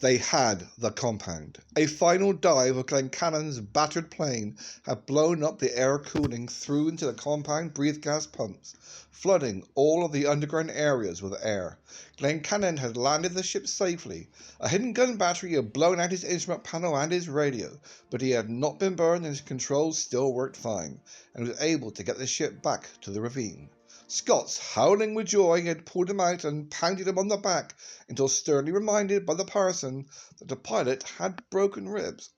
They had the compound. A final dive of Glencannon's battered plane had blown up the air cooling through into the compound breathe gas pumps, flooding all of the underground areas with air. Glencannon had landed the ship safely. A hidden gun battery had blown out his instrument panel and his radio, but he had not been burned and his controls still worked fine, and was able to get the ship back to the ravine. Scots, howling with joy, had pulled him out and pounded him on the back until sternly reminded by the parson that the pilot had broken ribs.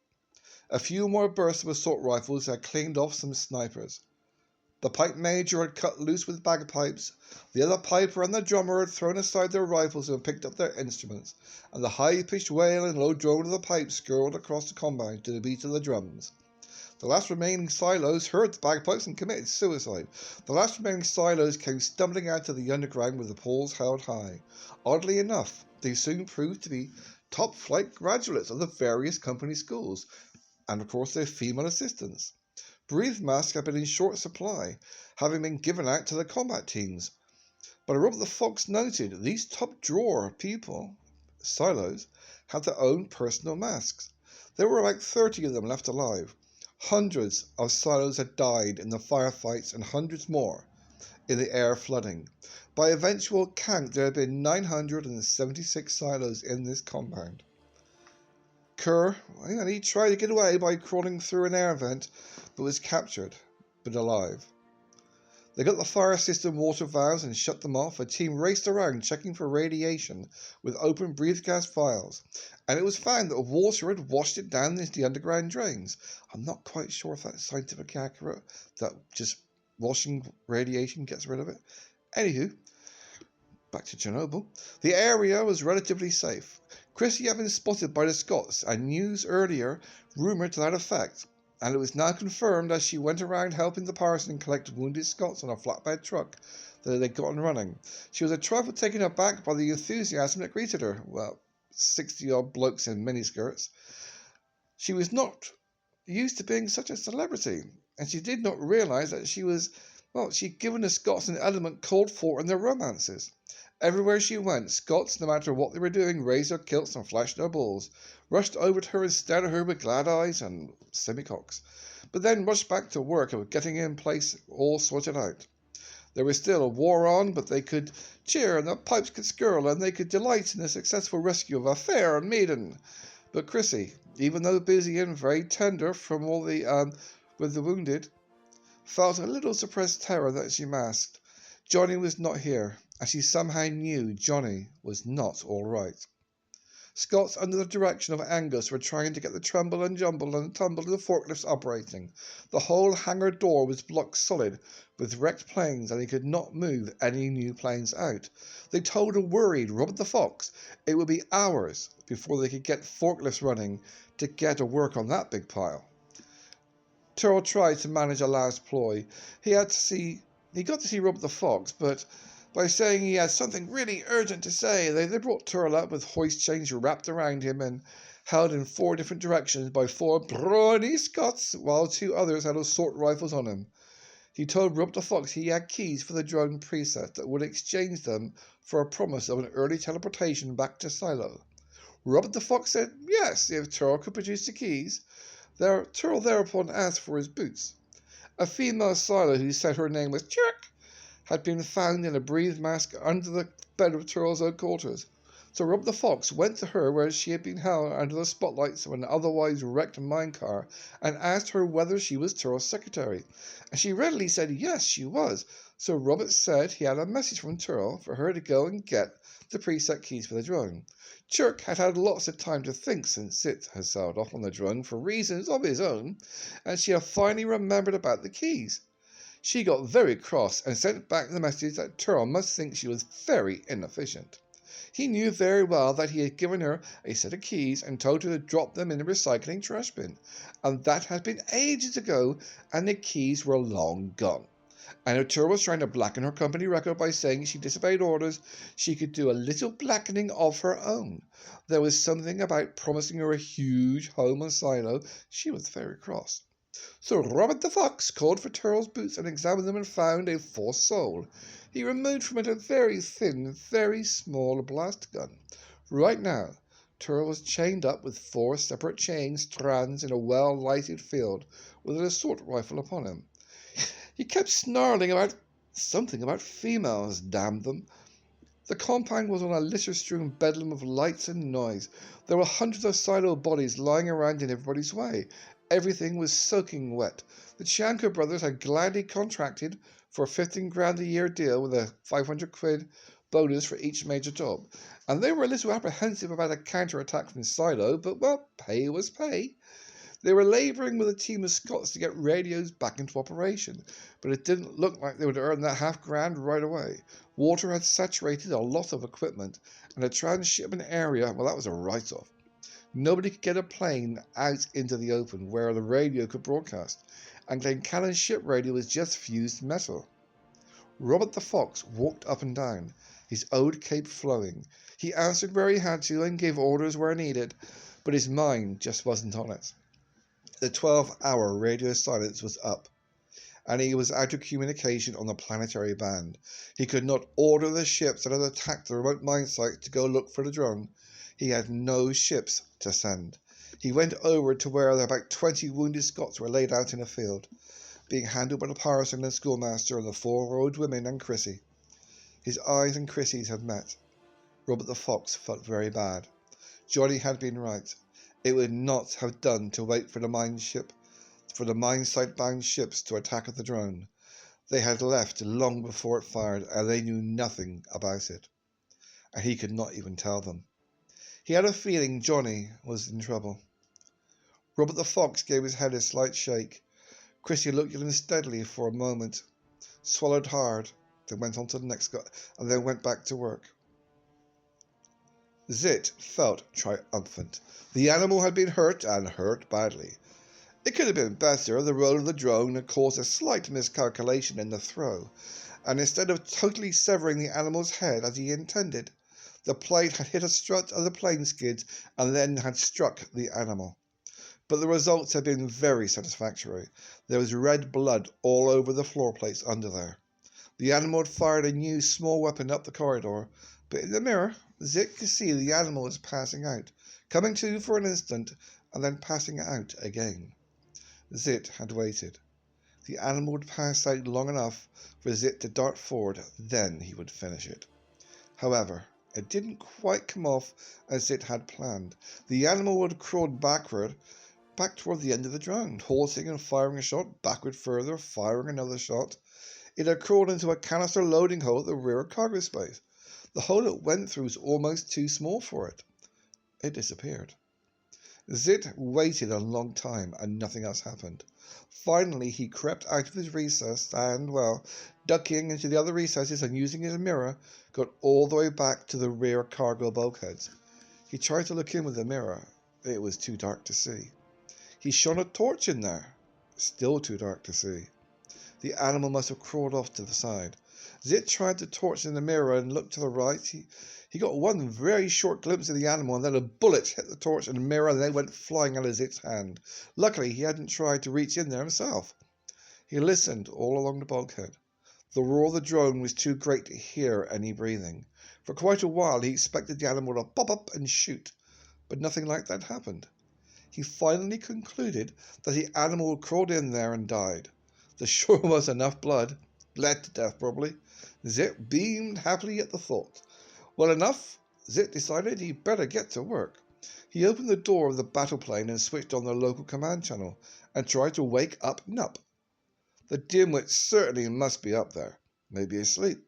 A few more bursts of assault rifles had cleaned off some snipers. The pipe major had cut loose with bagpipes, the other piper and the drummer had thrown aside their rifles and picked up their instruments, and the high-pitched wail and low drone of the pipes skirled across the compound to the beat of the drums. The last remaining silos heard the bagpipes and committed suicide. The last remaining silos came stumbling out of the underground with the poles held high. Oddly enough, they soon proved to be top-flight graduates of the various company schools, and of course their female assistants. Breathe masks had been in short supply, having been given out to the combat teams. But Robert the Fox noted these top-drawer people, silos, had their own personal masks. There were about 30 of them left alive. Hundreds of silos had died in the firefights and hundreds more in the air flooding. By eventual count, there had been 976 silos in this compound. Kerr, he tried to get away by crawling through an air vent, but was captured, but alive. They got the fire system water valves and shut them off. A team raced around checking for radiation with open breathe gas vials, and it was found that water had washed it down into the underground drains. I'm not quite sure if that's scientifically accurate, that just washing radiation gets rid of it. Anywho, back to Chernobyl. The area was relatively safe. Chrissy had been spotted by the Scots, and news earlier rumoured to that effect, and it was now confirmed as she went around helping the parson collect wounded Scots on a flatbed truck that they'd gotten running. She was a trifle taken aback by the enthusiasm that greeted her. Well, 60-odd blokes in miniskirts. She was not used to being such a celebrity, and she did not realise that she'd given the Scots an element called for in their romances. Everywhere she went, Scots, no matter what they were doing, raised their kilts and flashed their balls, rushed over to her and stared at her with glad eyes and semicocks, but then rushed back to work of getting in place all sorted out. There was still a war on, but they could cheer and the pipes could skirl and they could delight in the successful rescue of a fair maiden. But Chrissy, even though busy and very tender from all the with the wounded, felt a little suppressed terror that she masked. Johnny was not here, and she somehow knew Johnny was not all right. Scots, under the direction of Angus, were trying to get the tremble and jumble and tumble of the forklifts operating. The whole hangar door was blocked solid with wrecked planes, and he could not move any new planes out. They told a worried Robert the Fox it would be hours before they could get forklifts running to get to work on that big pile. Turl tried to manage a last ploy. He got to see Robert the Fox, but by saying he had something really urgent to say, they brought Turl up with hoist chains wrapped around him and held in 4 different directions by 4 brawny Scots, while 2 others had assault rifles on him. He told Robert the Fox he had keys for the drone preset that would exchange them for a promise of an early teleportation back to Silo. Robert the Fox said yes, if Turl could produce the keys. Turl thereupon asked for his boots. A female Silo who said her name was Chirk had been found in a breathe mask under the bed of Turl's own quarters. So Robert the Fox went to her where she had been held under the spotlights of an otherwise wrecked minecar and asked her whether she was Turl's secretary. And she readily said yes, she was. So Robert said he had a message from Turl for her to go and get the preset keys for the drone. Chirk had had lots of time to think since it had sailed off on the drone for reasons of his own, and she had finally remembered about the keys. She got very cross and sent back the message that Turl must think she was very inefficient. He knew very well that he had given her a set of keys and told her to drop them in the recycling trash bin, and that had been ages ago, and the keys were long gone. And if Turl was trying to blacken her company record by saying she disobeyed orders, she could do a little blackening of her own. There was something about promising her a huge home on Silo. She was very cross. So Robert the Fox called for Turl's boots and examined them and found a false sole. He removed from it a very thin, very small blast gun. Right now, Turtle was chained up with 4 separate chain strands in a well-lighted field with an assault rifle upon him. He kept snarling about something about females, damn them. The compound was on a litter-strewn bedlam of lights and noise. There were hundreds of silo bodies lying around in everybody's way. Everything was soaking wet. The Chanko brothers had gladly contracted for a 15 grand a year deal with a 500 quid bonus for each major job, and they were a little apprehensive about a counter-attack from Silo, but, well, pay was pay. They were labouring with a team of Scots to get radios back into operation, but it didn't look like they would earn that £50,000 right away. Water had saturated a lot of equipment, and the transshipment area, well, that was a write-off. Nobody could get a plane out into the open where the radio could broadcast, and Glencannon's ship radio was just fused metal. Robert the Fox walked up and down, his old cape flowing. He answered where he had to and gave orders where needed, but his mind just wasn't on it. The 12-hour radio silence was up, and he was out of communication on the planetary band. He could not order the ships that had attacked the remote mine site to go look for the drone. He had no ships to send. He went over to where about 20 wounded Scots were laid out in a field, being handled by the parson and schoolmaster and the 4 old women and Chrissy. His eyes and Chrissy's had met. Robert the Fox felt very bad. Johnny had been right. It would not have done to wait for the mine site-bound ships to attack the drone. They had left long before it fired, and they knew nothing about it. And he could not even tell them. He had a feeling Johnny was in trouble. Robert the Fox gave his head a slight shake. Chrissy looked at him steadily for a moment, swallowed hard, then went on to the next guy, and then went back to work. Zit felt triumphant. The animal had been hurt, and hurt badly. It could have been better. The roll of the drone had caused a slight miscalculation in the throw, and instead of totally severing the animal's head as he intended, the blade had hit a strut of the plane skids and then had struck the animal. But the results had been very satisfactory. There was red blood all over the floor plates under there. The animal had fired a new small weapon up the corridor, but in the mirror, Zit could see the animal was passing out, coming to for an instant, and then passing out again. Zit had waited. The animal would pass out long enough for Zit to dart forward, then he would finish it. However, it didn't quite come off as Zit had planned. The animal would have crawled back toward the end of the drone, halting and firing a shot, backward further, firing another shot. It had crawled into a canister loading hole at the rear cargo space. The hole it went through was almost too small for it. It disappeared. Zit waited a long time, and nothing else happened. Finally, he crept out of his recess and, well, ducking into the other recesses and using his mirror, got all the way back to the rear cargo bulkheads. He tried to look in with the mirror. It was too dark to see. He shone a torch in there. Still too dark to see. The animal must have crawled off to the side. Zit tried the torch in the mirror and looked to the right. He got one very short glimpse of the animal, and then a bullet hit the torch in the mirror and then went flying out of Zit's hand. Luckily, he hadn't tried to reach in there himself. He listened all along the bulkhead. The roar of the drone was too great to hear any breathing. For quite a while, he expected the animal to pop up and shoot, but nothing like that happened. He finally concluded that the animal had crawled in there and died. There sure was enough blood. Bled to death, probably. Zit beamed happily at the thought. Well enough, Zit decided he'd better get to work. He opened the door of the battle plane and switched on the local command channel and tried to wake up Nup. The dimwit certainly must be up there, maybe asleep.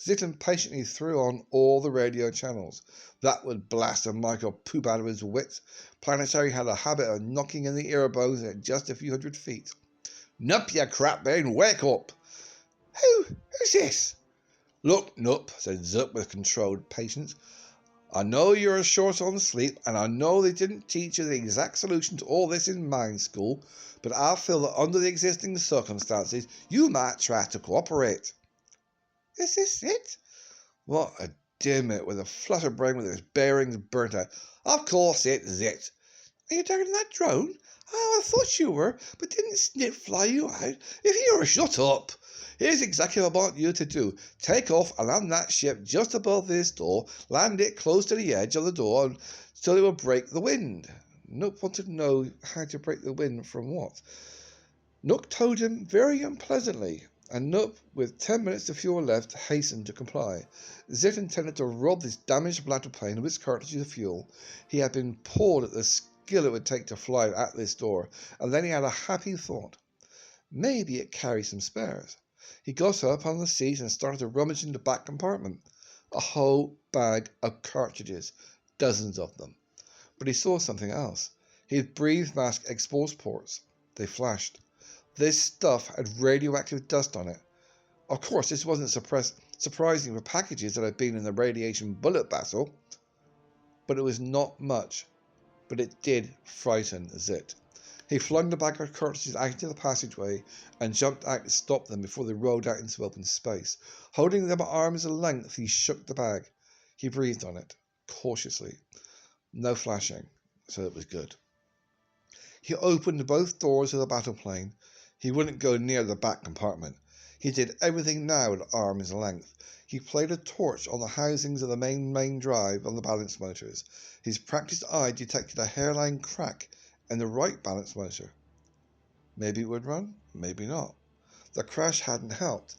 Zit impatiently threw on all the radio channels. That would blast a Michael poop out of his wits. Planetary had a habit of knocking in the earbones at just a few hundred feet. Nup, you crapbane, wake up! Who's this? Look, Nup, said Zut with controlled patience. I know you're short on sleep, and I know they didn't teach you the exact solution to all this in mine school, but I feel that under the existing circumstances, you might try to cooperate. Is this it? What a dimwit with a flutter brain with its bearings burnt out. Of course it's it. Are you down in that drone? Oh, I thought you were, but didn't Snip fly you out? If you were shut up. Here's exactly what I want you to do. Take off and land that ship just above this door. Land it close to the edge of the door so it will break the wind. Nook wanted to know how to break the wind from what. Nook told him very unpleasantly, and Nook, with 10 minutes of fuel left, hastened to comply. Zit intended to rob this damaged bladder plane of its cartridges of fuel. He had been appalled at the skill it would take to fly at this door, and then he had a happy thought. Maybe it carried some spares. He got up on the seat and started to rummage in the back compartment. A whole bag of cartridges, dozens of them. But he saw something else. His breathe mask exposed ports. They flashed. This stuff had radioactive dust on it. Of course, this wasn't surprising for packages that had been in the radiation bullet battle, but it was not much. But it did frighten Zit. He flung the bag of cartridges out into the passageway and jumped out to stop them before they rolled out into open space. Holding them at arm's length, he shook the bag. He breathed on it, cautiously. No flashing, so it was good. He opened both doors of the battle plane. He wouldn't go near the back compartment. He did everything now at arm's length. He played a torch on the housings of the main drive on the balance motors. His practiced eye detected a hairline crack in the right balance motor. Maybe it would run, maybe not. The crash hadn't helped.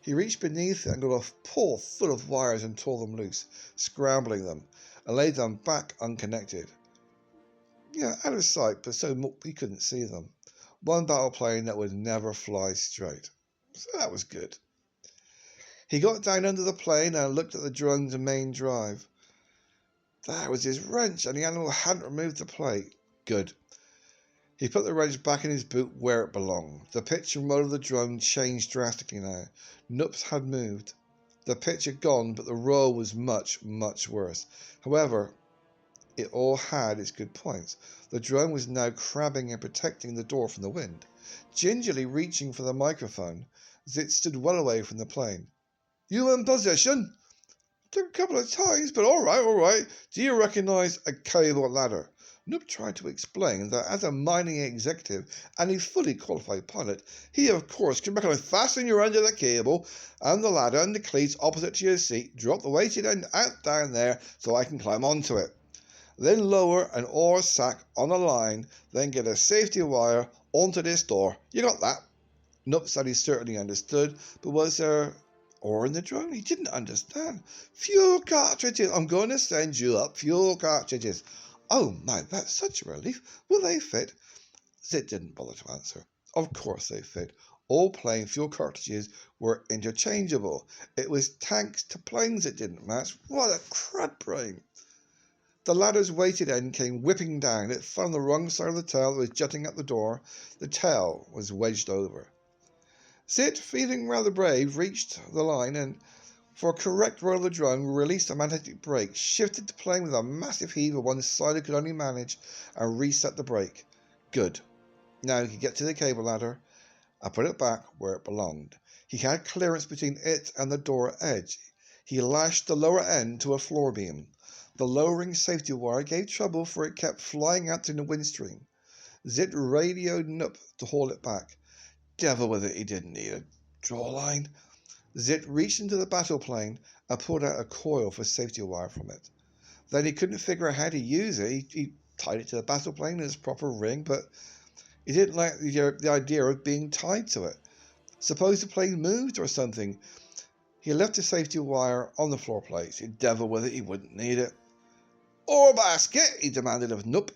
He reached beneath it and got a paw full of wires and tore them loose, scrambling them, and laid them back unconnected. Yeah, out of sight, but so he couldn't see them. One battle plane that would never fly straight. So that was good. He got down under the plane and looked at the drone's main drive. That was his wrench, and the animal hadn't removed the plate. Good. He put the wrench back in his boot where it belonged. The pitch and roll of the drone changed drastically now. Noops had moved. The pitch had gone, but the roll was much, much worse. However, it all had its good points. The drone was now crabbing and protecting the door from the wind. Gingerly reaching for the microphone, Zit stood well away from the plane. You in possession? Took a couple of times, but all right. Do you recognize a cable ladder? Noop tried to explain that as a mining executive and a fully qualified pilot, he of course can recommend fasten your end of the cable and the ladder and the cleats opposite to your seat, drop the weighted end out down there so I can climb onto it. Then lower an ore sack on a line, then get a safety wire onto this door. You got that? Noop said he certainly understood, but was there ore in the drone? He didn't understand. Fuel cartridges. I'm going to send you up fuel cartridges. Oh my, that's such a relief. Will they fit? Zit didn't bother to answer. Of course they fit. All plane fuel cartridges were interchangeable. It was tanks to planes that didn't match. What a crud brain. The ladder's weighted end came whipping down. It fell on the wrong side of the tail that was jutting at the door. The tail was wedged over. Zit, feeling rather brave, reached the line and, for a correct roll of the drone, released a magnetic brake, shifted the plane with a massive heave of one side it could only manage, and reset the brake. Good. Now he could get to the cable ladder and put it back where it belonged. He had clearance between it and the door edge. He lashed the lower end to a floor beam. The lowering safety wire gave trouble, for it kept flying out in the windstream. Zit radioed Noop to haul it back. Devil with it, he didn't need a draw line. Zit reached into the battle plane and pulled out a coil for safety wire from it. Then he couldn't figure out how to use it. He tied it to the battle plane in its proper ring, but he didn't like the idea of being tied to it. Suppose the plane moved or something. He left the safety wire on the floor plate. Devil with it, he wouldn't need it. Ore basket, he demanded of Noop.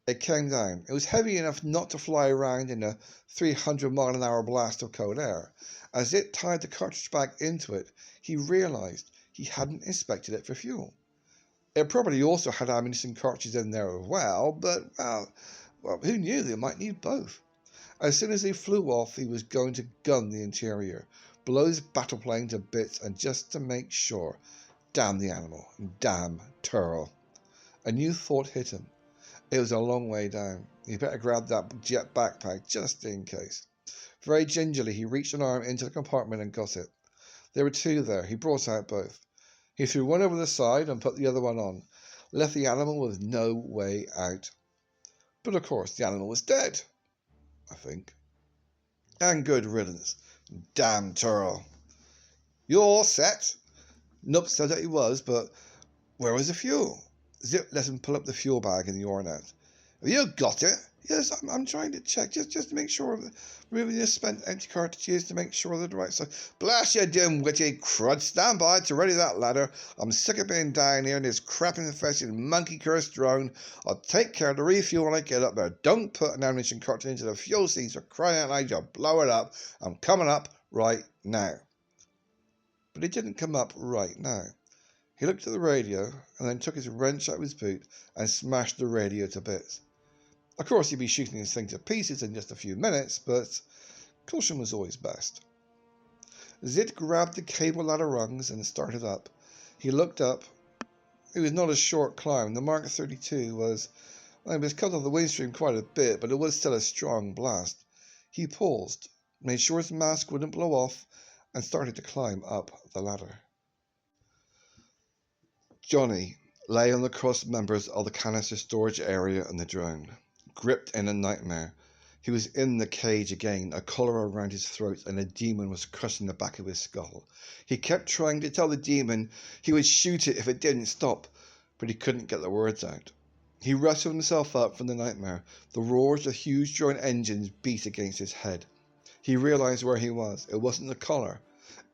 It came down. It was heavy enough not to fly around in a 300-mile-an-hour blast of cold air. As it tied the cartridge back into it, he realized he hadn't inspected it for fuel. It probably also had ammunition cartridges in there as well, but, well, who knew? They might need both. As soon as they flew off, he was going to gun the interior, blow his battle plane to bits, and just to make sure, damn the animal, damn Turl. A new thought hit him. It was a long way down. He'd better grab that jet backpack just in case. Very gingerly, he reached an arm into the compartment and got it. There were two there. He brought out both. He threw one over the side and put the other one on, left the animal with no way out. But of course, the animal was dead, I think. And good riddance. Damn Turl. You all set? Nup said that he was, but where was the fuel? Zip let him pull up the fuel bag in the ornette. Have you got it? Yes, I'm trying to check, just to make sure. Removing the spent empty cartridges to make sure they're the right size. Blast you dim-witted crud. Stand by to ready that ladder. I'm sick of being down here in this crap-infested, monkey-cursed drone. I'll take care of the refuel when I get up there. Don't put an ammunition cartridge into the fuel seats for crying out loud. You'll blow it up. I'm coming up right now. But he didn't come up right now. He looked at the radio and then took his wrench out of his boot and smashed the radio to bits. Of course, he'd be shooting his thing to pieces in just a few minutes, but caution was always best. Zit grabbed the cable ladder rungs and started up. He looked up. It was not a short climb. The Mark 32 was cut off the windstream quite a bit, but it was still a strong blast. He paused, made sure his mask wouldn't blow off, and started to climb up the ladder. Johnny lay on the crossed members of the canister storage area in the drone, gripped in a nightmare. He was in the cage again, a collar around his throat, and a demon was crushing the back of his skull. He kept trying to tell the demon he would shoot it if it didn't stop, but he couldn't get the words out. He wrestled himself up from the nightmare. The roars of huge drone engines beat against his head. He realized where he was. It wasn't the collar.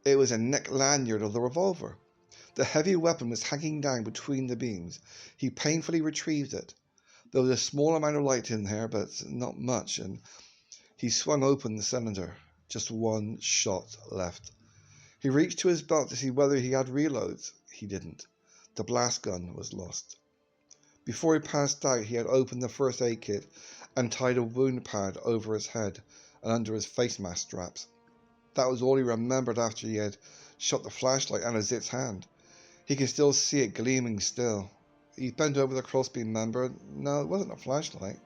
It was a neck lanyard of the revolver. The heavy weapon was hanging down between the beams. He painfully retrieved it. There was a small amount of light in there, but not much, and he swung open the cylinder. Just one shot left. He reached to his belt to see whether he had reloads. He didn't. The blast gun was lost. Before he passed out, he had opened the first aid kit and tied a wound pad over his head and under his face mask straps. That was all he remembered after he had shot the flashlight out of Zit's hand. He could still see it gleaming still. He bent over the crossbeam member. No, it wasn't a flashlight.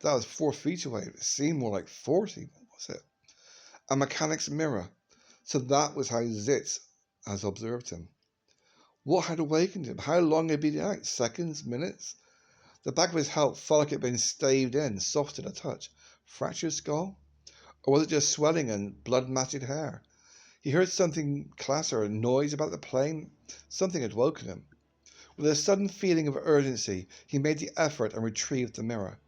That was 4 feet away. It seemed more like 40. What was it? A mechanic's mirror. So that was how Zit has observed him. What had awakened him? How long had he been out? Seconds? Minutes? The back of his helmet felt like it had been staved in, soft to the touch. Fractured skull? Or was it just swelling and blood-matted hair? He heard something clatter, a noise about the plane. Something had woken him. With a sudden feeling of urgency, he made the effort and retrieved the mirror.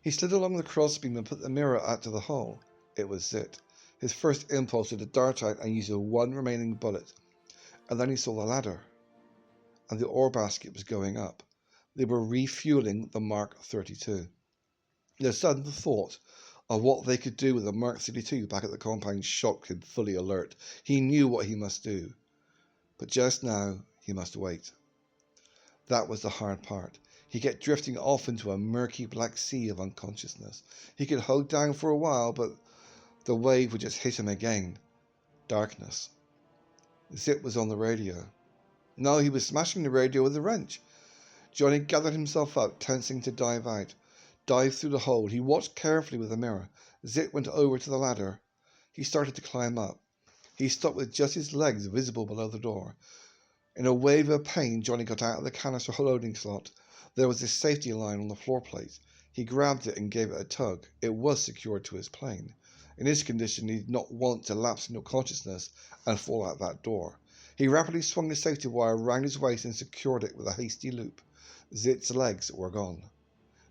He slid along the crossbeam and put the mirror out to the hole. It was Zit. His first impulse was to dart out and use the one remaining bullet. And then he saw the ladder. And the ore basket was going up. They were refueling the Mark 32. The sudden thought of what they could do with the Mark 32 back at the compound shocked him fully alert. He knew what he must do. But just now, he must wait. That was the hard part. He kept drifting off into a murky black sea of unconsciousness. He could hold down for a while, but the wave would just hit him again. Darkness. Zit was on the radio. No, he was smashing the radio with a wrench. Johnny gathered himself up, tensing to dive out. Dive through the hole. He watched carefully with the mirror. Zit went over to the ladder. He started to climb up. He stopped with just his legs visible below the door. In a wave of pain, Johnny got out of the canister loading slot. There was a safety line on the floor plate. He grabbed it and gave it a tug. It was secured to his plane. In his condition, he did not want to lapse into consciousness and fall out that door. He rapidly swung the safety wire around his waist and secured it with a hasty loop. Zit's legs were gone.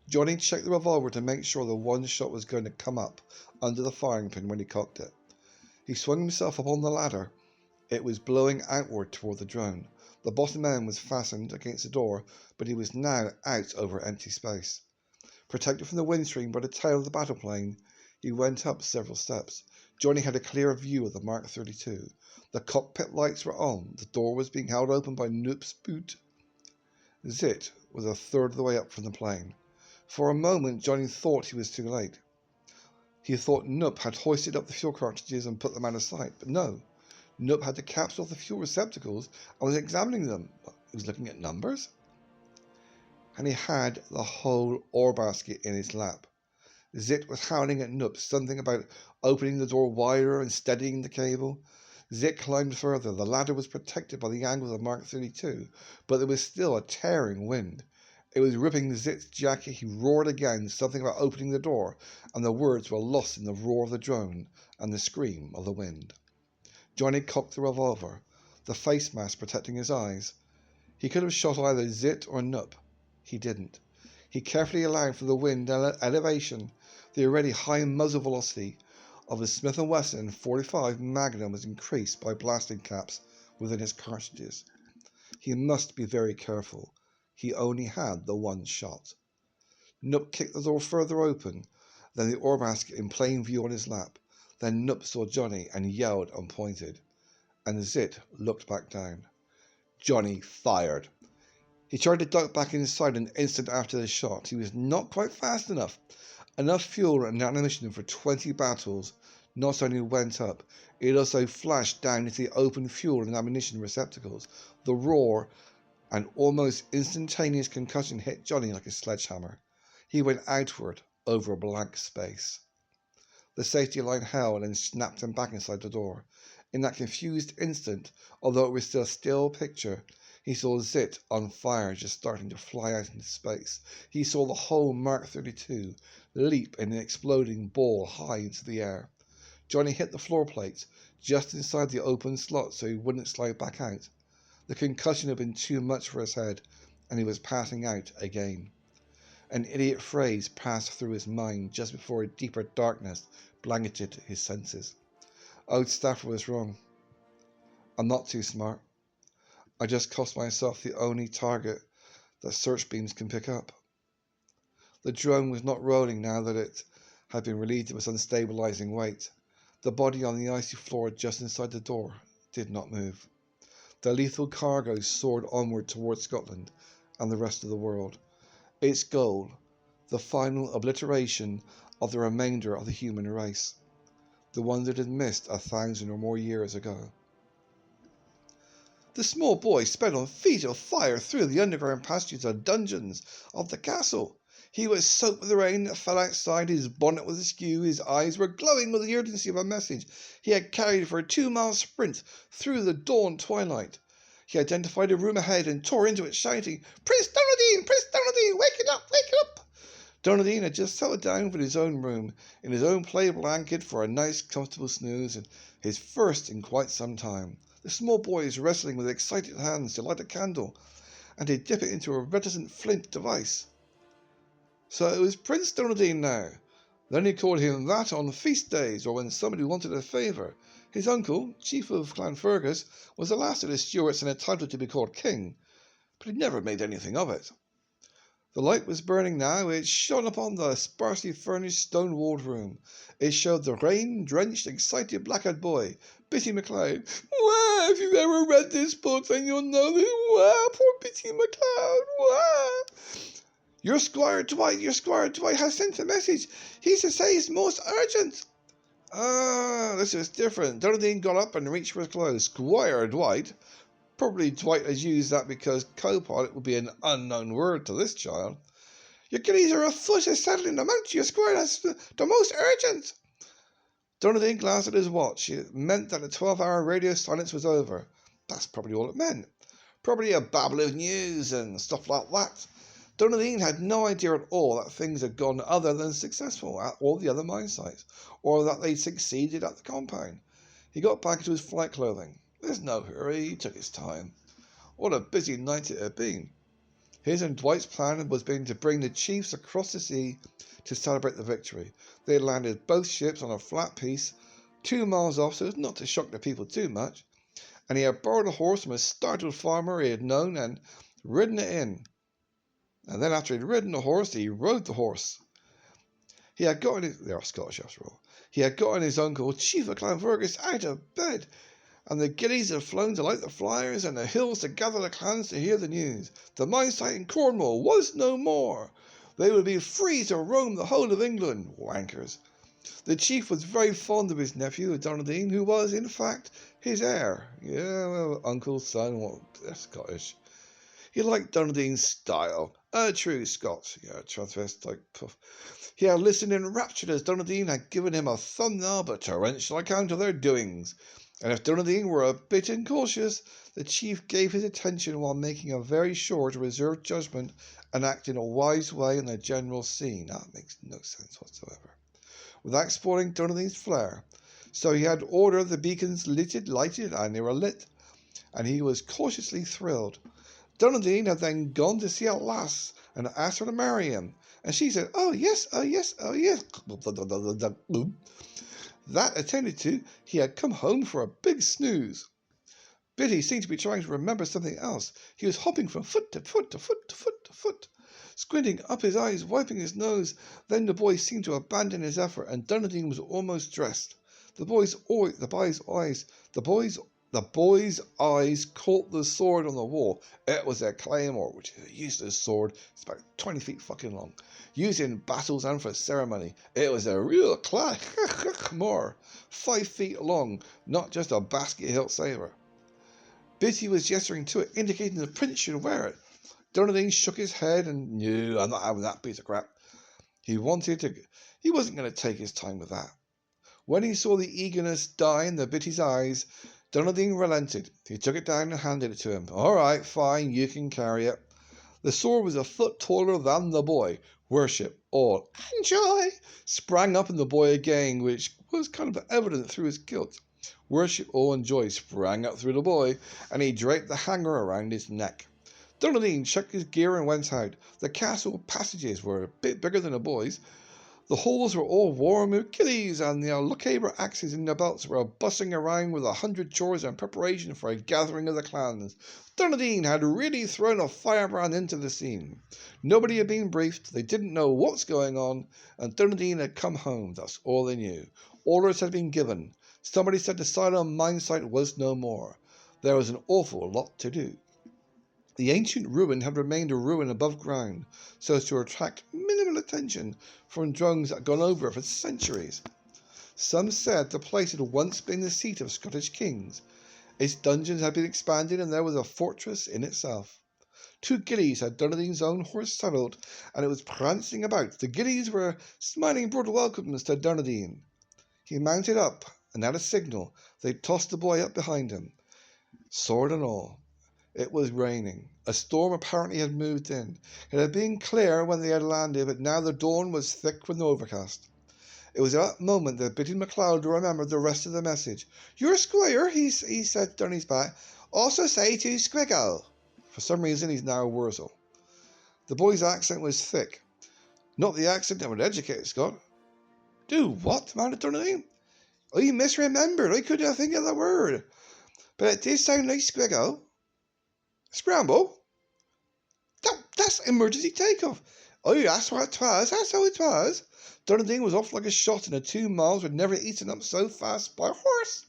Johnny checked the revolver to make sure the one shot was going to come up under the firing pin when he cocked it. He swung himself up on the ladder. It was blowing outward toward the drone. The bottom end was fastened against the door, but he was now out over empty space. Protected from the windstream by the tail of the battle plane, he went up several steps. Johnny had a clear view of the Mark 32. The cockpit lights were on. The door was being held open by Noop's boot. Zit was a third of the way up from the plane. For a moment, Johnny thought he was too late. He thought Noop had hoisted up the fuel cartridges and put them out of sight, but no. Noop had the caps off the fuel receptacles and was examining them. He was looking at numbers? And he had the whole ore basket in his lap. Zit was howling at Noop, something about opening the door wider and steadying the cable. Zit climbed further. The ladder was protected by the angle of the Mark 32, but there was still a tearing wind. It was ripping Zit's jacket. He roared again, something about opening the door, and the words were lost in the roar of the drone and the scream of the wind. Johnny cocked the revolver, the face mask protecting his eyes. He could have shot either Zit or Nup. He didn't. He carefully allowed for the wind and elevation. The already high muzzle velocity of his Smith & Wesson .45 Magnum was increased by blasting caps within his cartridges. He must be very careful. He only had the one shot. Nup kicked the door further open, then the ore basket in plain view on his lap. Then Nup saw Johnny and yelled and pointed, and Zit looked back down. Johnny fired. He tried to duck back inside an instant after the shot. He was not quite fast enough. Enough fuel and ammunition for 20 battles not only went up, it also flashed down into the open fuel and ammunition receptacles. The roar and almost instantaneous concussion hit Johnny like a sledgehammer. He went outward over a blank space. The safety line held and snapped him back inside the door. In that confused instant, although it was still a still picture, he saw Zit on fire just starting to fly out into space. He saw the whole Mark 32 leap in an exploding ball high into the air. Johnny hit the floor plate just inside the open slot so he wouldn't slide back out. The concussion had been too much for his head, and he was passing out again. An idiot phrase passed through his mind just before a deeper darkness blanketed his senses. Old Stafford was wrong. I'm not too smart. I just cost myself the only target that search beams can pick up. The drone was not rolling now that it had been relieved of its unstabilizing weight. The body on the icy floor just inside the door did not move. The lethal cargo soared onward towards Scotland and the rest of the world. Its goal, the final obliteration of the remainder of the human race, the ones that had missed 1,000 or more years ago. The small boy sped on feet of fire through the underground passages and dungeons of the castle. He was soaked with the rain that fell outside, his bonnet was askew, his eyes were glowing with the urgency of a message he had carried for a 2-mile sprint through the dawn twilight. He identified a room ahead and tore into it, shouting, Prince Donaldine! Prince Donaldine! Wake it up! Wake it up! Donaldine had just settled down in his own room, in his own play blanket for a nice, comfortable snooze, and his first in quite some time. The small boy is wrestling with excited hands to light a candle and to dip it into a reticent flint device. So it was Prince Donaldine now. Then he called him that on feast days or when somebody wanted a favour. His uncle, chief of Clan Fergus, was the last of the Stuarts and entitled to be called king, but he never made anything of it. The light was burning now. It shone upon the sparsely furnished stone-walled room. It showed the rain-drenched, excited black-eyed boy, Bitty McLeod. Wah! If you've ever read this book, then you'll know that. Wah! Poor Bitty McLeod. Wah! Your Squire Dwight has sent a message. He's to say it's most urgent. Ah, this is different. Donaldine got up and reached for his clothes. Squire Dwight? Probably Dwight has used that because co-pilot would be an unknown word to this child. Your gillies are afoot as saddling the mount. Your squire has the most urgent. Donaldine glanced at his watch. It meant that the 12-hour radio silence was over. That's probably all it meant. Probably a babble of news and stuff like that. Donaldine had no idea at all that things had gone other than successful at all the other mine sites, or that they'd succeeded at the compound. He got back into his flight clothing. There's no hurry, he took his time. What a busy night it had been. His and Dwight's plan was been to bring the chiefs across the sea to celebrate the victory. They had landed both ships on a flat piece, 2 miles off so as not to shock the people too much, and he had borrowed a horse from a startled farmer he had known and ridden it in. And then after he'd ridden the horse, he rode the horse. He had gotten his... They are Scottish after all. He had gotten his uncle, Chief of Clan Fergus, out of bed, and the gillies had flown to light the flyers and the hills to gather the clans to hear the news. The mine site in Cornwall was no more. They would be free to roam the whole of England. Wankers. The chief was very fond of his nephew, Donaldine, who was, in fact, his heir. Yeah, well, uncle, son, well, they're Scottish. He liked Donaldine's style. A true Scot. Yeah, transvestite puff. He had listened enraptured as Donaldine had given him a thumbnail but torrential account of their doings. And if Dunedin were a bit incautious, the chief gave his attention while making a very short, reserved judgment and acting in a wise way in the general scene. That makes no sense whatsoever. Without spoiling Dunedin's flair. So he had ordered the beacons lighted, and they were lit, and he was cautiously thrilled. Dunedin had then gone to see a lass and asked her to marry him, and she said, "Oh yes, oh yes, oh yes." That attended to, he had come home for a big snooze. Bitty seemed to be trying to remember something else. He was hopping from foot to foot to foot to foot to foot, squinting up his eyes, wiping his nose. Then the boy seemed to abandon his effort, and Dunedin was almost dressed. The boy's eyes caught the sword on the wall. It was a claymore, which is a useless sword. It's about 20 feet fucking long, used in battles and for ceremony. It was a real claymore, 5 feet long, not just a basket hilt saber. Bitty was gesturing to it, indicating the prince should wear it. Dunedin shook his head and knew, I'm not having that piece of crap. He wasn't going to take his time with that. When he saw the eagerness die in the Bitty's eyes, Dunedin relented. He took it down and handed it to him. All right, fine, you can carry it. The sword was a foot taller than the boy. Worship, awe, and joy sprang up in the boy again, which was kind of evident through his kilt. Worship, awe, and joy sprang up through the boy, and he draped the hanger around his neck. Dunedin checked his gear and went out. The castle passages were a bit bigger than the boy's. The halls were all warm with kiddies, and the Lochaber axes in their belts were bustling around with 100 chores in preparation for a gathering of the clans. Dunedin had really thrown a firebrand into the scene. Nobody had been briefed, they didn't know what's going on, and Dunedin had come home. That's all they knew. Orders had been given. Somebody said the Cylon mine site was no more. There was an awful lot to do. The ancient ruin had remained a ruin above ground, so as to attract minimal attention from drones that had gone over it for centuries. Some said the place had once been the seat of Scottish kings. Its dungeons had been expanded, and there was a fortress in itself. 2 gillies had Dunedin's own horse saddled, and it was prancing about. The gillies were smiling broad welcomes to Dunedin. He mounted up, and at a signal, they tossed the boy up behind him, sword and all. It was raining. A storm apparently had moved in. It had been clear when they had landed, but now the dawn was thick with overcast. It was at that moment that Bitty McLeod remembered the rest of the message. "Your squire," he said down his back, "also say to Squiggle." For some reason, he's now a Wurzel. The boy's accent was thick. Not the accent of an educated Scot. "Do what?" demanded Dunedin. "I misremembered. I couldn't think of the word. But it did sound like Squiggle." "Scramble? That's emergency takeoff." "Oh, that's what it was. That's how it was." Dunedin was off like a shot, and the 2 miles were never eaten up so fast by a horse.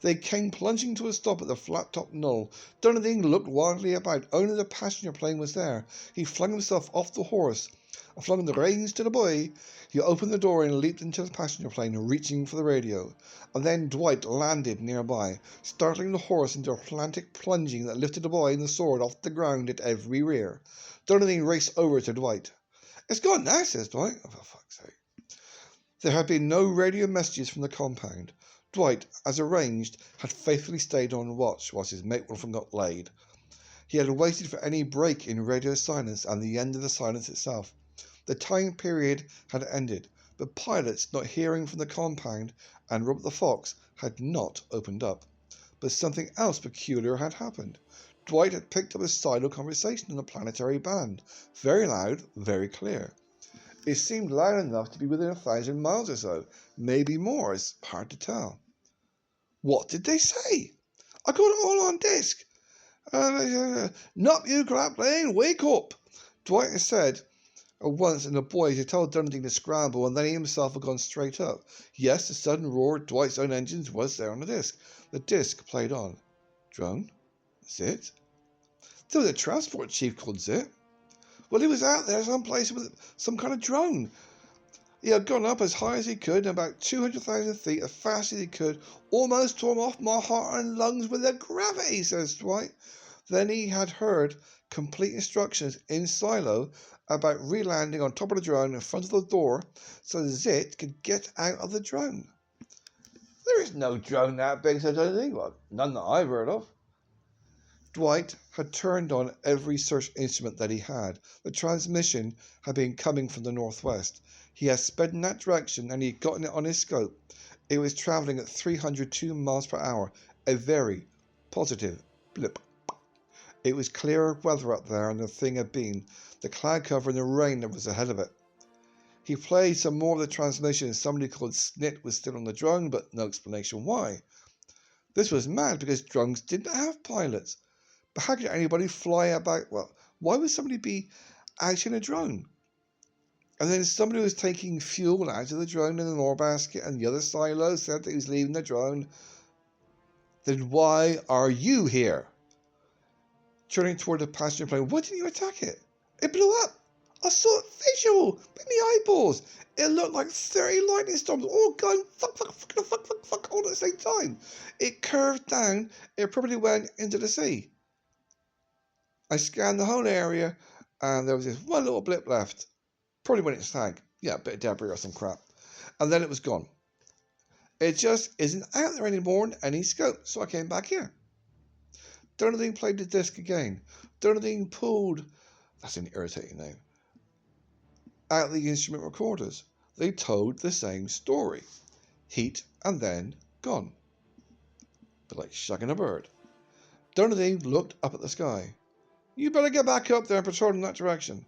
They came plunging to a stop at the flat-topped knoll. Dunedin looked wildly about. Only the passenger plane was there. He flung himself off the horse and flung the reins to the boy. He opened the door and leaped into the passenger plane, reaching for the radio. And then Dwight landed nearby, startling the horse into a frantic plunging that lifted the boy and the sword off the ground at every rear. Dunedin raced over to Dwight. "It's gone now," says Dwight. "Oh, for fuck's sake." There had been no radio messages from the compound. Dwight, as arranged, had faithfully stayed on watch whilst his mate Wolfen got laid. He had waited for any break in radio silence and the end of the silence itself. The time period had ended, but pilots not hearing from the compound and Robert the Fox had not opened up. But something else peculiar had happened. Dwight had picked up a silo conversation on the planetary band. Very loud, very clear. It seemed loud enough to be within 1,000 miles or so, maybe more. It's hard to tell. What did they say? "I got it all on disc. Not you, crap plane, wake up." Dwight had said at once, and the boys had told Dunedin to scramble, and then he himself had gone straight up. Yes, the sudden roar of Dwight's own engines was there on the disc. The disc played on. Drone? Zit? There was a transport chief called Zit. Well, he was out there someplace with some kind of drone. He had gone up as high as he could, about 200,000 feet, as fast as he could, almost torn off my heart and lungs with the gravity, says Dwight. Then he had heard complete instructions in silo about re-landing on top of the drone in front of the door so Zit could get out of the drone. There There's no drone that big, said Donaldine. Well, none that I've heard of. Dwight had turned on every search instrument that he had. The transmission had been coming from the northwest. He had sped in that direction and he had gotten it on his scope. It was travelling at 302 miles per hour, a very positive blip. It was clearer weather up there than the thing had been, the cloud cover and the rain that was ahead of it. He played some more of the transmission and somebody called Snit was still on the drone, but no explanation why. This was mad because drones didn't have pilots. But how could anybody fly about? Well, why would somebody be out in a drone? And then somebody was taking fuel out of the drone in an ore basket and the other silo said that he was leaving the drone. Then why are you here? Turning toward the passenger plane, why didn't you attack it? It blew up. I saw it visual with my eyeballs. It looked like 30 lightning storms all going fuck all at the same time. It curved down. It probably went into the sea. I scanned the whole area and there was this one little blip left. Probably when it sank. Yeah, a bit of debris or some crap. And then it was gone. It just isn't out there anymore in any scope. So I came back here. Donaldine played the disc again. Donaldine pulled, that's an irritating name, out the instrument recorders. They told the same story. Heat and then gone. But like shagging a bird. Donaldine looked up at the sky. You better get back up there and patrol in that direction.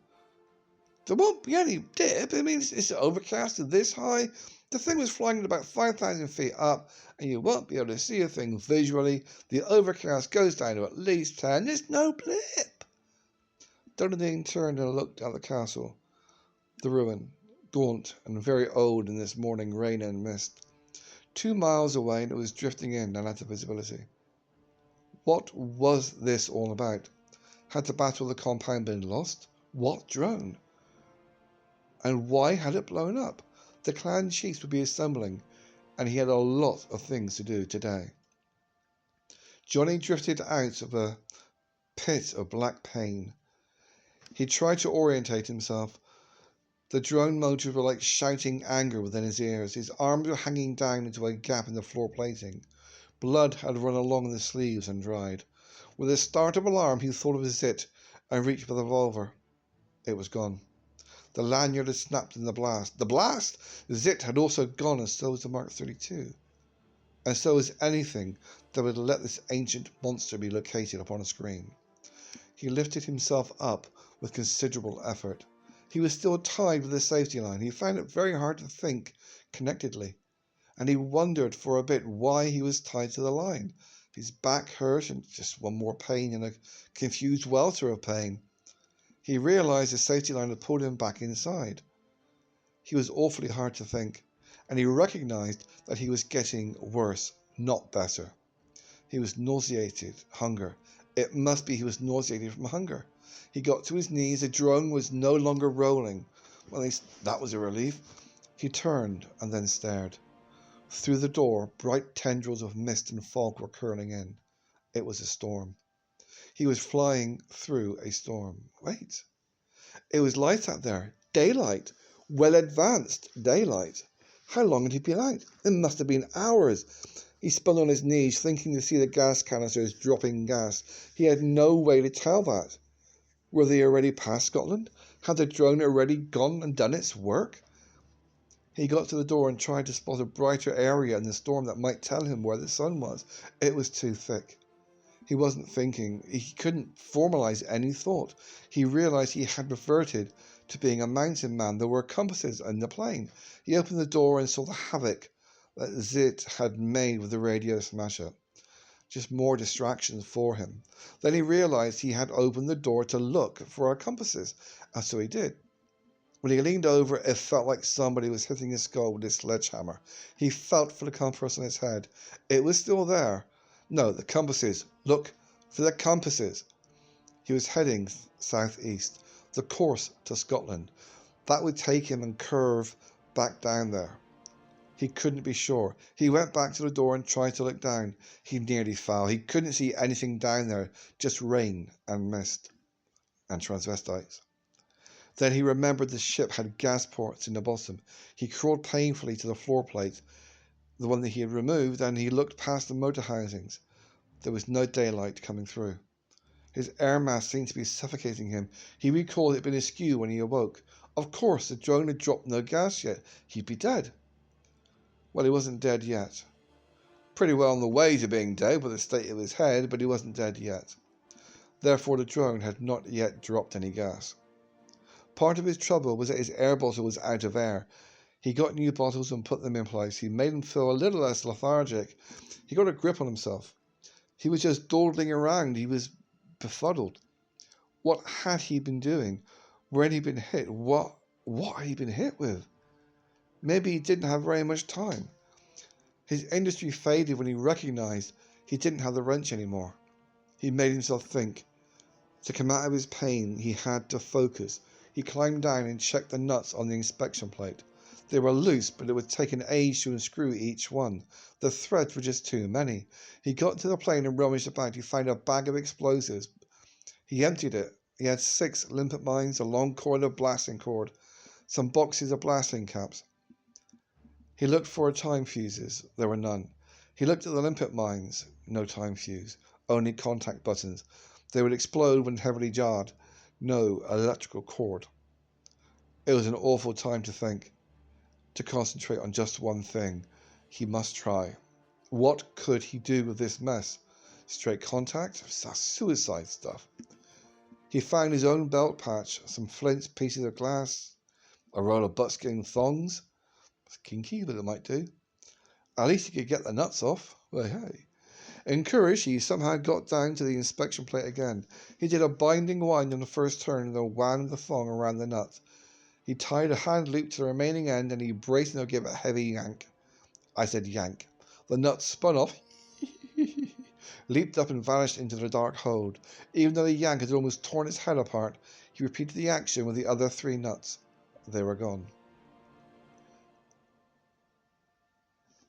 There won't be any dip. I mean, it's overcast and this high. The thing was flying at about 5,000 feet up, and you won't be able to see a thing visually. The overcast goes down to at least 10. There's no blip. Donaldine turned and looked at the castle. The ruin, gaunt and very old in this morning rain and mist. 2 miles away, and it was drifting in and out of visibility. What was this all about? Had the battle of the compound been lost? What drone? And why had it blown up? The clan chiefs would be assembling, and he had a lot of things to do today. Johnny drifted out of a pit of black pain. He tried to orientate himself. The drone motors were like shouting anger within his ears. His arms were hanging down into a gap in the floor plating. Blood had run along the sleeves and dried. With a start of alarm, he thought of his Zit and reached for the revolver. It was gone. The lanyard had snapped in the blast. The blast! Zit had also gone, and so was the Mark 32. And so was anything that would let this ancient monster be located upon a screen. He lifted himself up with considerable effort. He was still tied with the safety line. He found it very hard to think connectedly, and he wondered for a bit why he was tied to the line. His back hurt, and just one more pain in a confused welter of pain. He realized the safety line had pulled him back inside. He was awfully hard to think, and he recognized that he was getting worse, not better. He was nauseated, hunger. It must be he was nauseated from hunger. He got to his knees. The drone was no longer rolling. Well, at least that was a relief. He turned and then stared. Through the door, bright tendrils of mist and fog were curling in. It was a storm. He was flying through a storm. Wait. It was light out there. Daylight. Well advanced daylight. How long had he been out? It must have been hours. He spun on his knees, thinking to see the gas canisters dropping gas. He had no way to tell that. Were they already past Scotland? Had the drone already gone and done its work? He got to the door and tried to spot a brighter area in the storm that might tell him where the sun was. It was too thick. He wasn't thinking. He couldn't formalize any thought. He realized he had reverted to being a mountain man. There were compasses in the plane. He opened the door and saw the havoc that Zit had made with the radio smasher. Just more distractions for him. Then he realized he had opened the door to look for our compasses, and so he did. When he leaned over, it felt like somebody was hitting his skull with a sledgehammer. He felt for the compass on his head. It was still there. No, the compasses. Look for the compasses. He was heading southeast, the course to Scotland. That would take him and curve back down there. He couldn't be sure. He went back to the door and tried to look down. He nearly fell. He couldn't see anything down there, just rain and mist and transvestites. Then he remembered the ship had gas ports in the bottom. He crawled painfully to the floor plate. the one that he had removed, and he looked past the motor housings. There was no daylight coming through. His air mass seemed to be suffocating him. He recalled it had been askew when he awoke. Of course, the drone had dropped no gas yet. He'd be dead. Well, he wasn't dead yet. Pretty well on the way to being dead with the state of his head, but he wasn't dead yet. Therefore, the drone had not yet dropped any gas. Part of his trouble was that his air bottle was out of air. He got new bottles and put them in place. He made him feel a little less lethargic. He got a grip on himself. He was just dawdling around. He was befuddled. What had he been doing? Where had he been hit? What had he been hit with? Maybe he didn't have very much time. His industry faded when he recognized he didn't have the wrench anymore. He made himself think. To come out of his pain, he had to focus. He climbed down and checked the nuts on the inspection plate. They were loose, but it would take an age to unscrew each one. The threads were just too many. He got to the plane and rummaged about. He found a bag of explosives. He emptied it. He had 6 limpet mines, a long coil of blasting cord, some boxes of blasting caps. He looked for time fuses. There were none. He looked at the limpet mines. No time fuse. Only contact buttons. They would explode when heavily jarred. No electrical cord. It was an awful time to think. To concentrate on just one thing. He must try. What could he do with this mess? Straight contact? That's suicide stuff. He found his own belt patch, some flints, pieces of glass, a roll of buckskin thongs. It's kinky, but it might do. At least he could get the nuts off. Well, hey. Encouraged, he somehow got down to the inspection plate again. He did a binding wind on the first turn and then wound the thong around the nut. He tied a hand loop to the remaining end and he braced and gave it a heavy yank. I said yank. The nut spun off, leaped up and vanished into the dark hold. Even though the yank had almost torn its head apart, he repeated the action with the other 3 nuts. They were gone.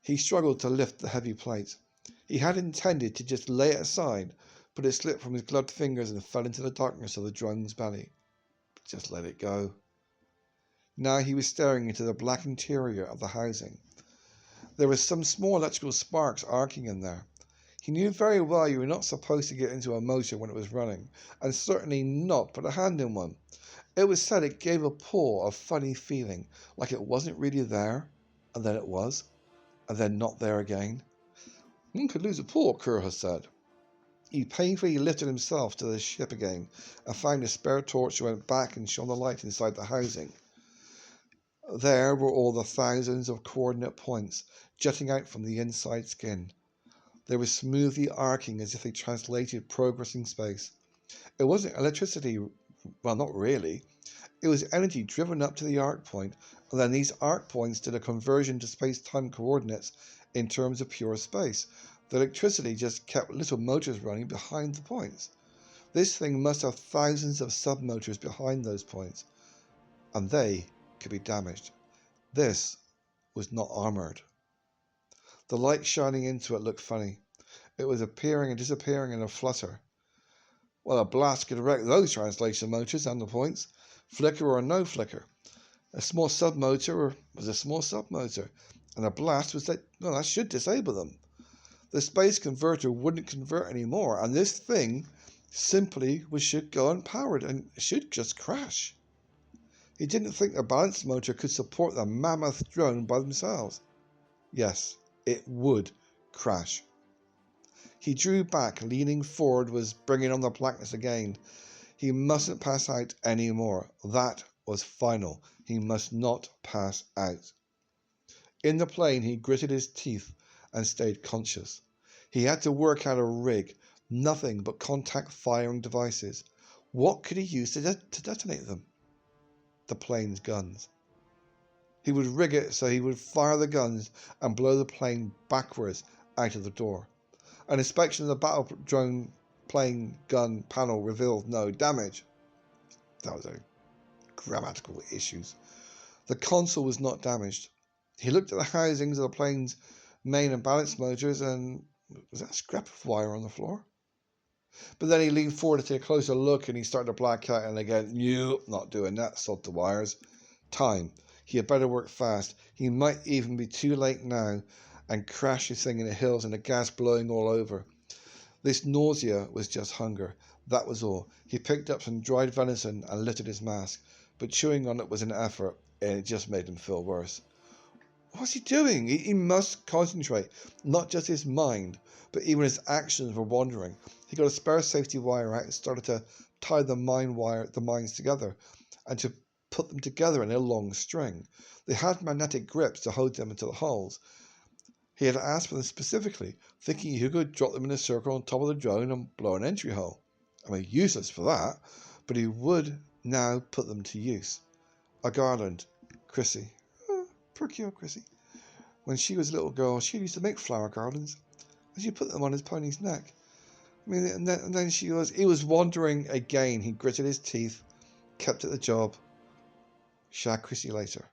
He struggled to lift the heavy plate. He had intended to just lay it aside, but it slipped from his gloved fingers and fell into the darkness of the drone's belly. Just let it go. Now he was staring into the black interior of the housing. There were some small electrical sparks arcing in there. He knew very well you were not supposed to get into a motor when it was running, and certainly not put a hand in one. It was said it gave a pull, a funny feeling, like it wasn't really there, and then it was, and then not there again. One could lose a paw, Kerr said. He painfully lifted himself to the ship again and found a spare torch and went back and shone the light inside the housing. There were all the thousands of coordinate points jutting out from the inside skin. They were smoothly arcing as if they translated progress in space. It wasn't electricity, well, not really. It was energy driven up to the arc point, and then these arc points did a conversion to space-time coordinates in terms of pure space. The electricity just kept little motors running behind the points. This thing must have thousands of sub-motors behind those points, and they could be damaged. This was not armoured. The light shining into it looked funny. It was appearing and disappearing in a flutter. Well, a blast could wreck those translation motors and the points, flicker or no flicker. A small sub-motor was a small sub-motor, and a blast was that should disable them. The space converter wouldn't convert anymore, and this thing simply should go unpowered and should just crash. He didn't think the balance motor could support the mammoth drone by themselves. Yes, it would crash. He drew back, leaning forward, was bringing on the blackness again. He mustn't pass out any more. That was final. He must not pass out. In the plane, he gritted his teeth and stayed conscious. He had to work out a rig, nothing but contact firing devices. What could he use to detonate them? The plane's guns. He would rig it so he would fire the guns and blow the plane backwards out of the door. An inspection of the battle drone plane gun panel revealed no damage. That was a grammatical issues. The console was not damaged. He looked at the housings of the plane's main and balance motors, and was that a scrap of wire on the floor? But then he leaned forward to take a closer look, and he started to black out, and again, nope, not doing that, sod the wires. Time. He had better work fast. He might even be too late now, and crashed his thing in the hills and the gas blowing all over. This nausea was just hunger. That was all. He picked up some dried venison and lifted his mask, but chewing on it was an effort, and it just made him feel worse. What's he doing? He must concentrate. Not just his mind, but even his actions were wandering. He got a spare safety wire out and started to tie the mines together, and to put them together in a long string. They had magnetic grips to hold them into the holes. He had asked for them specifically, thinking he could drop them in a circle on top of the drone and blow an entry hole. I mean, useless for that, but he would now put them to use. A garland. Chrissy. Poor cute Chrissy. When she was a little girl, she used to make flower garlands, and she put them on his pony's neck. I mean, and then he was wandering again. He gritted his teeth, kept at the job. Shag Chrissy later.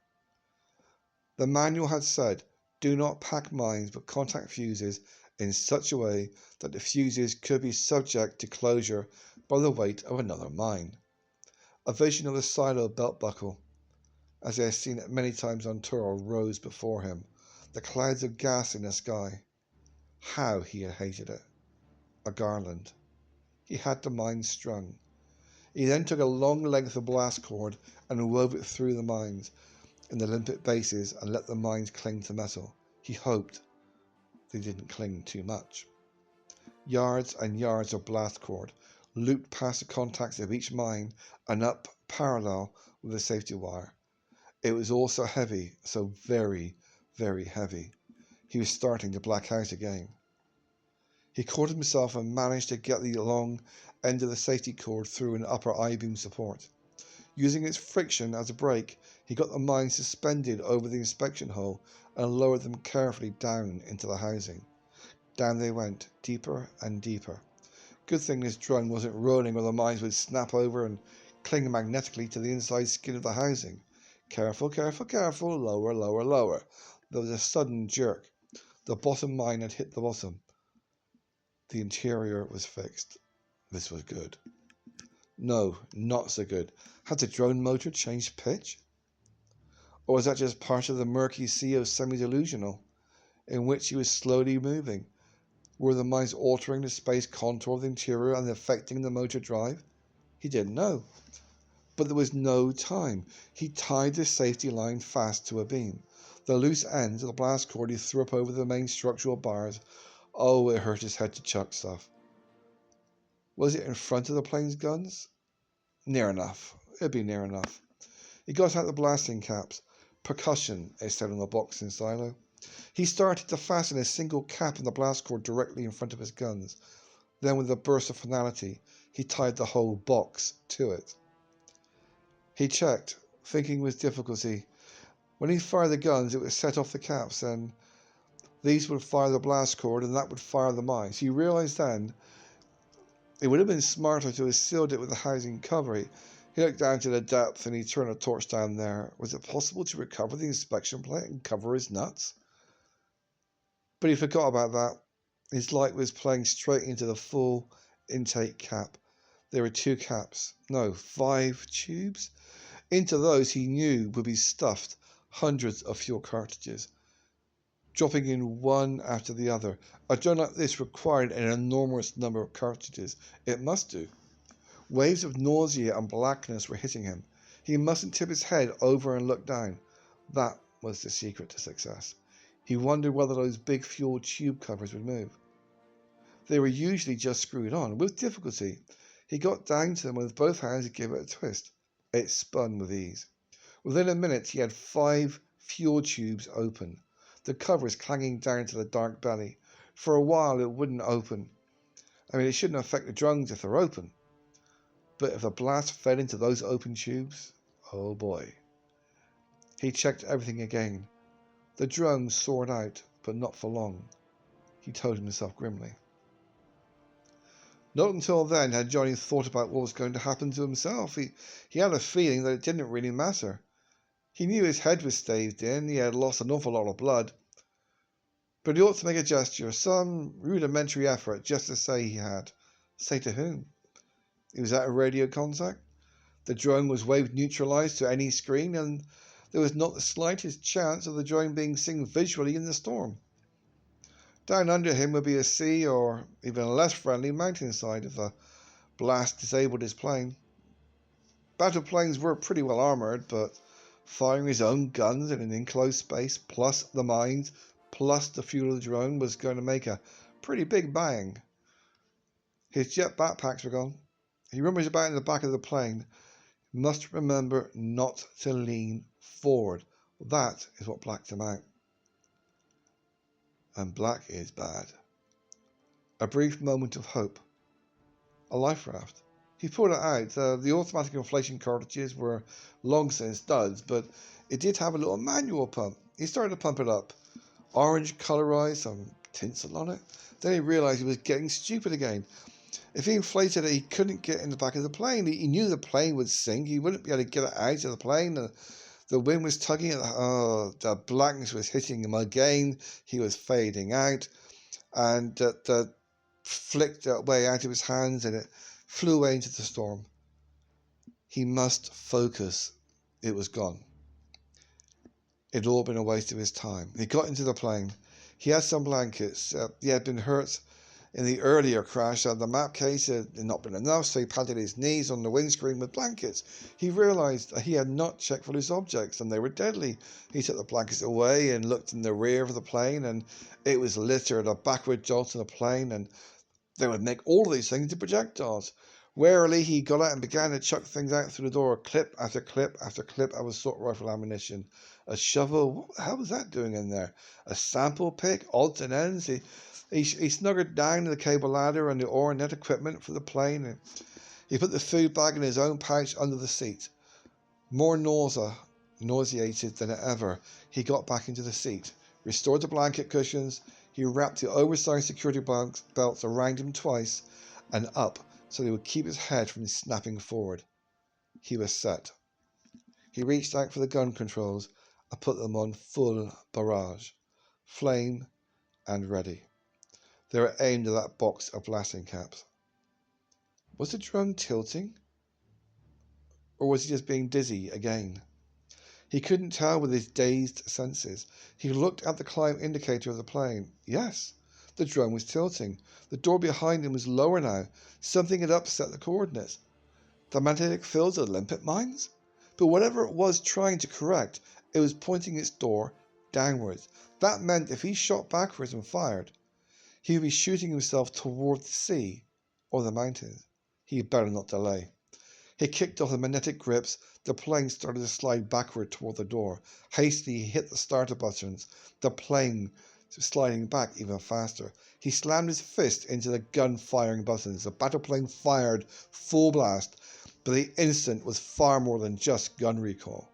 The manual had said, do not pack mines but contact fuses in such a way that the fuses could be subject to closure by the weight of another mine. A vision of the silo belt buckle, as he had seen it many times on tour, rose before him. The clouds of gas in the sky. How he had hated it. A garland. He had the mine strung. He then took a long length of blast cord and wove it through the mines in the limpet bases and let the mines cling to metal. He hoped they didn't cling too much. Yards and yards of blast cord looped past the contacts of each mine and up parallel with the safety wire. It was all so heavy, so very, very heavy. He was starting to black out again. He caught himself and managed to get the long end of the safety cord through an upper I-beam support. Using its friction as a brake, he got the mine suspended over the inspection hole and lowered them carefully down into the housing. Down they went, deeper and deeper. Good thing this drone wasn't rolling or the mines would snap over and cling magnetically to the inside skin of the housing. Careful, careful, careful, lower, lower, lower. There was a sudden jerk. The bottom mine had hit the bottom. The interior was fixed. This was good. No, not so good. Had the drone motor changed pitch? Or was that just part of the murky sea of semi-delusional, in which he was slowly moving? Were the mines altering the space contour of the interior and affecting the motor drive? He didn't know. But there was no time. He tied the safety line fast to a beam. The loose ends of the blast cord he threw up over the main structural bars. Oh, it hurt his head to chuck stuff. Was it in front of the plane's guns? Near enough. It'd be near enough. He got out the blasting caps. Percussion, it said on the box in silo. He started to fasten a single cap on the blast cord directly in front of his guns. Then, with a burst of finality, he tied the whole box to it. He checked, thinking with difficulty. When he fired the guns, it would set off the caps, and these would fire the blast cord, and that would fire the mines. He realized then it would have been smarter to have sealed it with the housing cover. He looked down to the depth, and he turned a torch down there. Was it possible to recover the inspection plate and cover his nuts? But he forgot about that. His light was playing straight into the full intake cap. There were 2 caps. No, 5 tubes. Into those he knew would be stuffed hundreds of fuel cartridges, dropping in one after the other. A drone like this required an enormous number of cartridges. It must do. Waves of nausea and blackness were hitting him. He mustn't tip his head over and look down. That was the secret to success. He wondered whether those big fuel tube covers would move. They were usually just screwed on. With difficulty, he got down to them with both hands and gave it a twist. It spun with ease. Within a minute, he had 5 fuel tubes open, the covers clanging down to the dark belly. For a while, it wouldn't open. I mean, it shouldn't affect the drones if they're open. But if the blast fed into those open tubes, oh boy. He checked everything again. The drone soared out, but not for long, he told himself grimly. Not until then had Johnny thought about what was going to happen to himself. He had a feeling that it didn't really matter. He knew his head was staved in, he had lost an awful lot of blood. But he ought to make a gesture, some rudimentary effort, just to say he had. Say to whom? He was at a radio contact. The drone was wave neutralized to any screen, and there was not the slightest chance of the drone being seen visually in the storm. Down under him would be a sea or even a less friendly mountainside if a blast disabled his plane. Battle planes were pretty well armoured, but firing his own guns in an enclosed space, plus the mines, plus the fuel of the drone, was going to make a pretty big bang. His jet backpacks were gone. He rummaged about in the back of the plane. Must remember not to lean forward. That is what blacked him out. And black is bad. A brief moment of hope. A life raft. He pulled it out. The automatic inflation cartridges were long since duds, but it did have a little manual pump. He started to pump it up. Orange colorized, some tinsel on it. Then he realized he was getting stupid again. If he inflated it, he couldn't get in the back of the plane. He knew the plane would sink. He wouldn't be able to get it out of the plane. The wind was tugging at the blackness was hitting him again. He was fading out. And the flicked away out of his hands and it flew away into the storm. He must focus. It was gone. It had all been a waste of his time. He got into the plane. He had some blankets. He had been hurt in the earlier crash. The map case had not been enough, so he padded his knees on the windscreen with blankets. He realized that he had not checked for loose objects, and they were deadly. He took the blankets away and looked in the rear of the plane, and it was littered, a backward jolt in the plane, and they would make all of these things into projectiles. Warily, he got out and began to chuck things out through the door, clip after clip after clip of assault rifle ammunition. A shovel, what the hell was that doing in there? A sample pick, odds and ends. He snuggered down to the cable ladder and the oar and net equipment for the plane. He put the food bag in his own pouch under the seat. More nauseated than ever, he got back into the seat, restored the blanket cushions. He wrapped the oversized security belts around him twice and up so they would keep his head from snapping forward. He was set. He reached out for the gun controls and put them on full barrage, flame and ready. They were aimed at that box of blasting caps. Was the drone tilting? Or was he just being dizzy again? He couldn't tell with his dazed senses. He looked at the climb indicator of the plane. Yes, the drone was tilting. The door behind him was lower now. Something had upset the coordinates. The magnetic fields of the limpet mines? But whatever it was trying to correct, it was pointing its door downwards. That meant if he shot backwards and fired, he would be shooting himself toward the sea or the mountains. He had better not delay. He kicked off the magnetic grips. The plane started to slide backward toward the door. Hastily, he hit the starter buttons. The plane was sliding back even faster. He slammed his fist into the gun-firing buttons. The battle plane fired full blast, but the instant was far more than just gun recoil.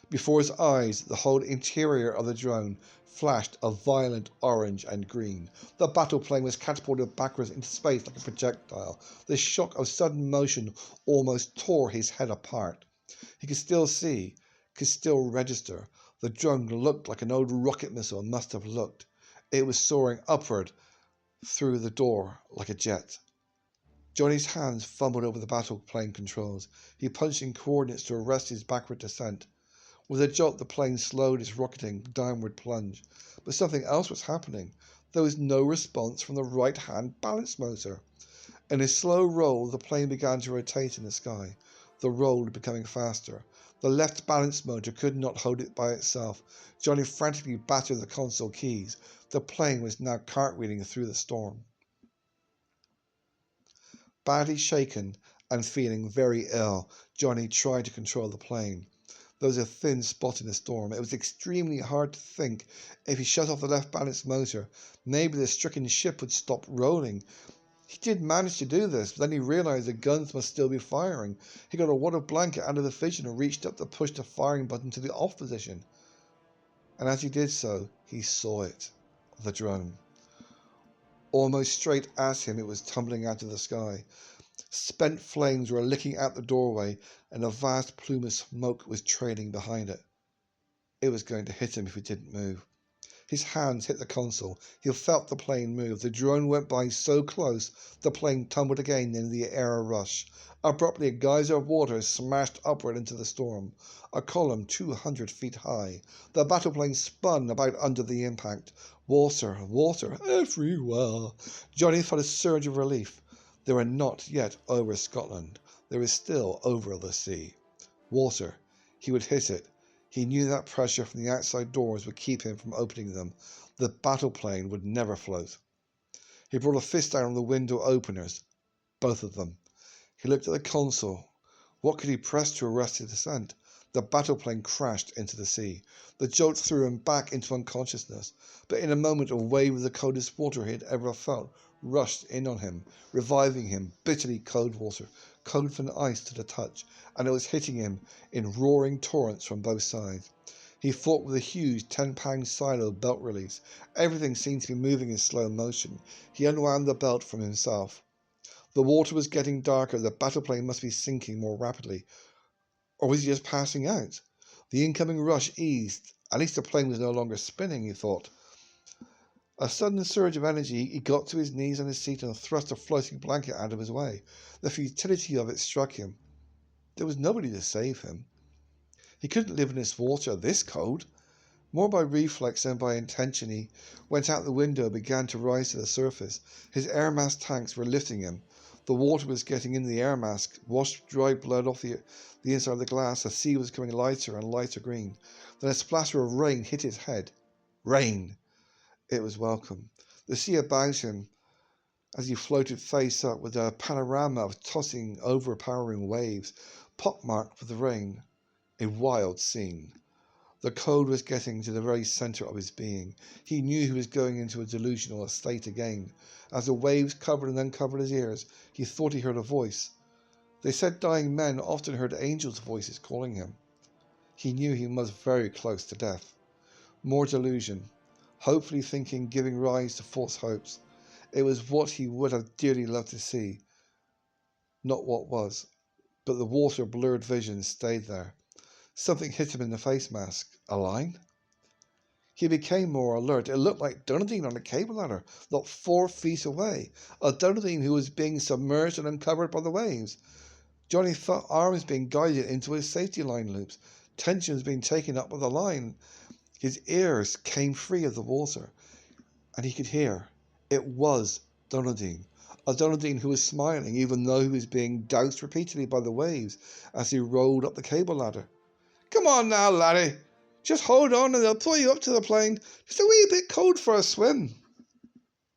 Before his eyes, the whole interior of the drone flashed a violent orange and green. The battle plane was catapulted backwards into space like a projectile. The shock of sudden motion almost tore his head apart. He could still see, could still register. The drone looked like an old rocket missile must have looked. It was soaring upward through the door like a jet. Johnny's hands fumbled over the battle plane controls. He punched in coordinates to arrest his backward descent. With a jolt, the plane slowed its rocketing downward plunge. But something else was happening. There was no response from the right-hand balance motor. In a slow roll, the plane began to rotate in the sky. The roll becoming faster. The left balance motor could not hold it by itself. Johnny frantically battered the console keys. The plane was now cartwheeling through the storm. Badly shaken and feeling very ill, Johnny tried to control the plane. There was a thin spot in the storm. It was extremely hard to think. If he shut off the left balance motor, maybe the stricken ship would stop rolling. He did manage to do this, but then he realized the guns must still be firing. He got a water blanket out of the vision and reached up to push the firing button to the off position. And as he did so, he saw it. The drone. Almost straight at him, it was tumbling out of the sky. Spent flames were licking out the doorway, and a vast plume of smoke was trailing behind it. It was going to hit him if he didn't move. His hands hit the console. He felt the plane move. The drone went by so close, the plane tumbled again in the air rush. Abruptly, a geyser of water smashed upward into the storm, a column 200 feet high. The battleplane spun about under the impact. Water, water, everywhere. Johnny felt a surge of relief. They were not yet over Scotland. They were still over the sea. Water. He would hit it. He knew that pressure from the outside doors would keep him from opening them. The battleplane would never float. He brought a fist down on the window openers. Both of them. He looked at the console. What could he press to arrest his descent? The battleplane crashed into the sea. The jolt threw him back into unconsciousness. But in a moment, a wave of the coldest water he had ever felt rushed in on him, reviving him, bitterly cold water, cold from ice to the touch, and it was hitting him in roaring torrents from both sides. He fought with a huge 10-pound silo belt release. Everything seemed to be moving in slow motion. He unwound the belt from himself. The water was getting darker. The battleplane must be sinking more rapidly. Or was he just passing out? The incoming rush eased. At least the plane was no longer spinning, he thought. A sudden surge of energy, he got to his knees on his seat and thrust a floating blanket out of his way. The futility of it struck him. There was nobody to save him. He couldn't live in this water, this cold. More by reflex than by intention, he went out the window and began to rise to the surface. His air mask tanks were lifting him. The water was getting in the air mask, washed dry blood off the inside of the glass. The sea was becoming lighter and lighter green. Then a splatter of rain hit his head. Rain! It was welcome. The sea about him, as he floated face up with a panorama of tossing, overpowering waves, pockmarked with the rain. A wild scene. The cold was getting to the very centre of his being. He knew he was going into a delusional state again. As the waves covered and uncovered his ears, he thought he heard a voice. They said dying men often heard angels' voices calling him. He knew he was very close to death. More delusion. Hopefully thinking, giving rise to false hopes. It was what he would have dearly loved to see. Not what was. But the water blurred vision stayed there. Something hit him in the face mask. A line? He became more alert. It looked like Dunedin on a cable ladder, not 4 feet away. A Dunedin who was being submerged and uncovered by the waves. Johnny felt arms being guided into his safety line loops. Tension was being taken up with the line. His ears came free of the water, and he could hear. It was Dunedin. A Dunedin who was smiling, even though he was being doused repeatedly by the waves as he rolled up the cable ladder. Come on now, laddie. Just hold on and they'll pull you up to the plane. Just a wee bit cold for a swim.